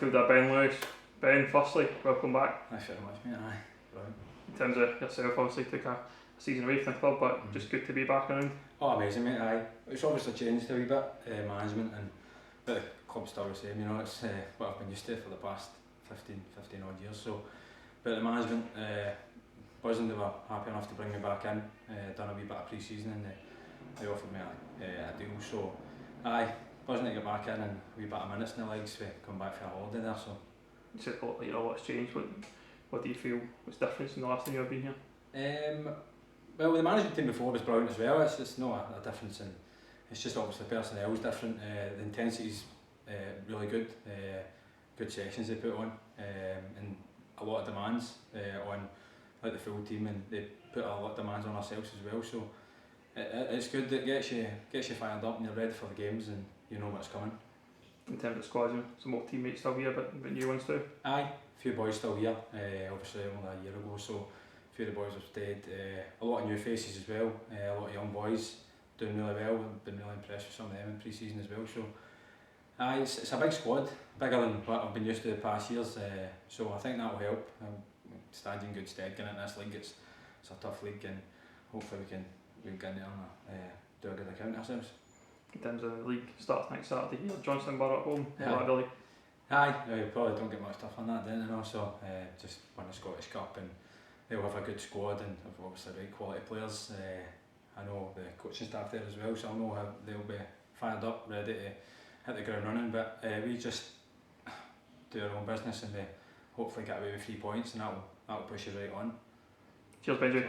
midfielder Ben Lewis. Ben, firstly, welcome back. Thanks very much, mate. Aye, brilliant. In terms of yourself, obviously took a season away from the club, but just good to be back around. Oh, amazing, mate. Aye, it's obviously changed a wee bit, management, and but the club's still the same. You know, it's what I've been used to for the past 15 odd years. So, but the management, buzzing, they were happy enough to bring me back in. Done a wee bit of pre-season, and they offered me a deal. So, aye, buzzing to get back in and a wee bit of minutes in the legs to come back for a holiday there. So. You said what's changed. What do you feel was different in the last time you've been here? Well, the management team before was brilliant as well. It's not a difference in. It's just obviously the personnel is different. The intensity's really good. Good sessions they put on, and a lot of demands on like the full team, and they put a lot of demands on ourselves as well. So it's good. It gets you fired up and you're ready for the games and you know what's coming. In terms of squads, some more teammates still here, but new ones too? Aye, a few boys still here, obviously only a year ago, so a few of the boys have stayed. A lot of new faces as well, a lot of young boys doing really well. I've been really impressed with some of them in pre-season as well. So aye, it's a big squad, bigger than what I've been used to the past years, so I think that will help. Stand in good stead getting into this league. It's a tough league, and hopefully we can get in there and do a good account of ourselves. In terms of the league, starts next Saturday here, Johnston Borough at home. Aye, you probably don't get much stuff on that, don't you know? So just win the Scottish Cup, and they'll have a good squad and have obviously very quality players. I know the coaching staff there as well, so I know how they'll be fired up, ready to hit the ground running. But we just do our own business, and we hopefully get away with 3 points, and that'll push you right on. Cheers, Benji.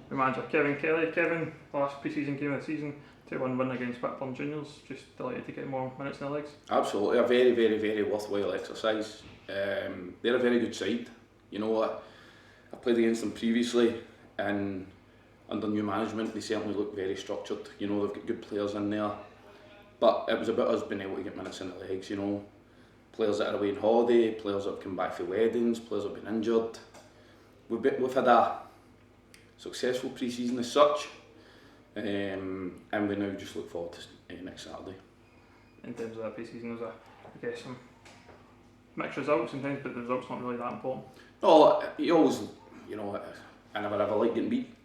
The manager Kevin Kelly. Kevin, last pre-season game of the season, 2-1 win against Whitburn Juniors. Just delighted to get more minutes in the legs. Absolutely, a very, very, very worthwhile exercise. They're a very good side. You know what? I played against them previously, and under new management, they certainly look very structured. You know, they've got good players in there, but it was about us being able to get minutes in the legs. You know, players that are away on holiday, players that have come back for weddings, players that have been injured. We've had a successful pre-season as such, and we now just look forward to next Saturday. In terms of that pre-season, there's I guess some mixed results sometimes, but the results not really that important. No, you always, you know, I never ever like getting beat,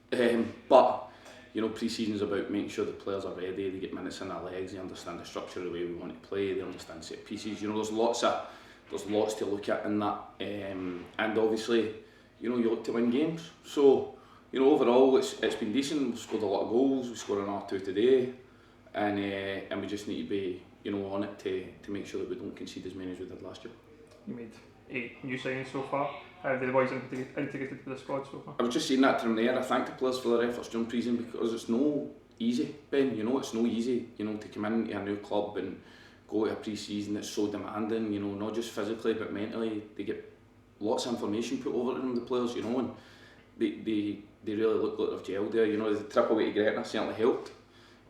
but you know, pre-season is about making sure the players are ready, they get minutes in their legs, they understand the structure of the way we want to play, they understand set pieces. You know, there's lots to look at in that, and obviously, you know, you look to win games. So, you know, overall it's been decent. We've scored a lot of goals. We scored another 2 today, and we just need to be, you know, on it to make sure that we don't concede as many as we did last year. You made 8 new signings so far. How have the boys integrated with the squad so far? I was just saying that to them there. I thank the players for their efforts during pre-season, because it's no easy, Ben. You know, it's no easy. You know, to come into a new club and go to a pre-season that's so demanding. You know, not just physically but mentally. They get lots of information put over to them, the players. You know, and they really look like they've gelled there. You know, the trip away to Gretna certainly helped.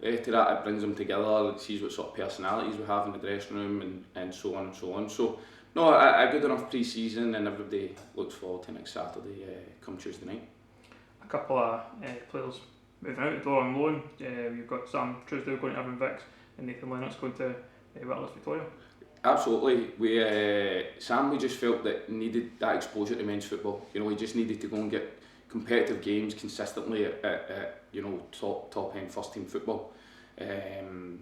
To that, it brings them together. It sees what sort of personalities we have in the dressing room, and so on and so on. So, no, a good enough pre-season, and everybody looks forward to next Saturday, come Tuesday night. A couple of players moving out the door on loan. You've got Sam Truesdale going to Evan Vicks, and Nathan Lennox going to Whittlers Victoria. Absolutely. We just felt that he needed that exposure to men's football. You know, he just needed to go and get competitive games consistently at you know, top end first team football, and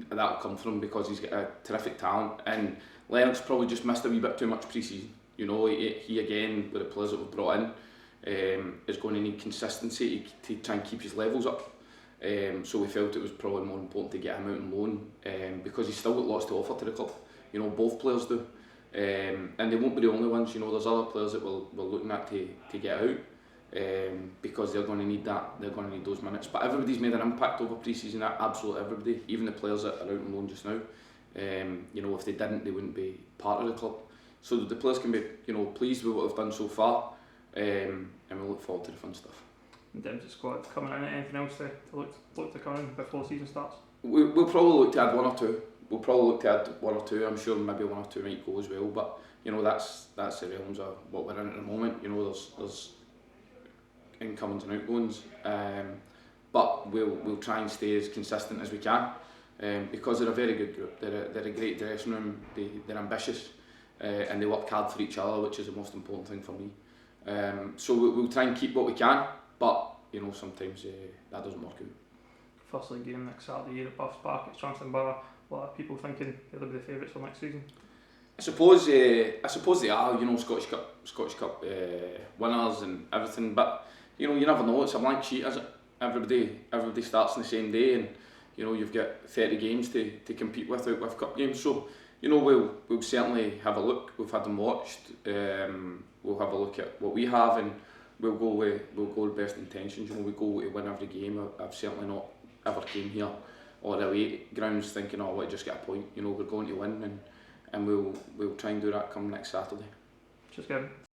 that'll come from him because he's got a terrific talent. And Lennox probably just missed a wee bit too much pre-season. You know, he again, with the players that we've brought in, is going to need consistency to try and keep his levels up. So we felt it was probably more important to get him out on loan, because he's still got lots to offer to the club. You know, both players do, and they won't be the only ones. You know, there's other players that we're looking at to get out, because they're going to need that. They're going to need those minutes. But everybody's made an impact over pre-season. Absolutely everybody, even the players that are out on loan just now. You know, if they didn't, they wouldn't be part of the club. So the players can be, you know, pleased with what they've done so far, and we look forward to the fun stuff. In terms of squad coming in, anything else to look to come in before the season starts? We'll probably look to add 1 or 2. We'll probably look to add 1 or 2. I'm sure maybe 1 or 2 might go as well. But you know, that's the realms of what we're in at the moment. You know, there's incomings and outgoings, but we'll try and stay as consistent as we can. because they're a very good group. They're a great dressing room. They're ambitious and they work hard for each other, which is the most important thing for me. So we'll try and keep what we can, but you know, sometimes that doesn't work out. First league game next Saturday here at Buffs Park at Chancellor Borough. What are people thinking they'll be the favourites for next season? I suppose they are, you know, Scottish Cup winners and everything, but you know, you never know. It's a blank sheet, is it? Everybody starts on the same day, and you know, you've got 30 games to compete with cup games. So you know, we'll certainly have a look. We've had them watched. We'll have a look at what we have, and we'll go with best intentions. You know, we go to win every game. I've certainly not ever came here or the away grounds thinking, oh, we'll just get a point. You know, we're going to win, and we'll try and do that come next Saturday. Just Kevin.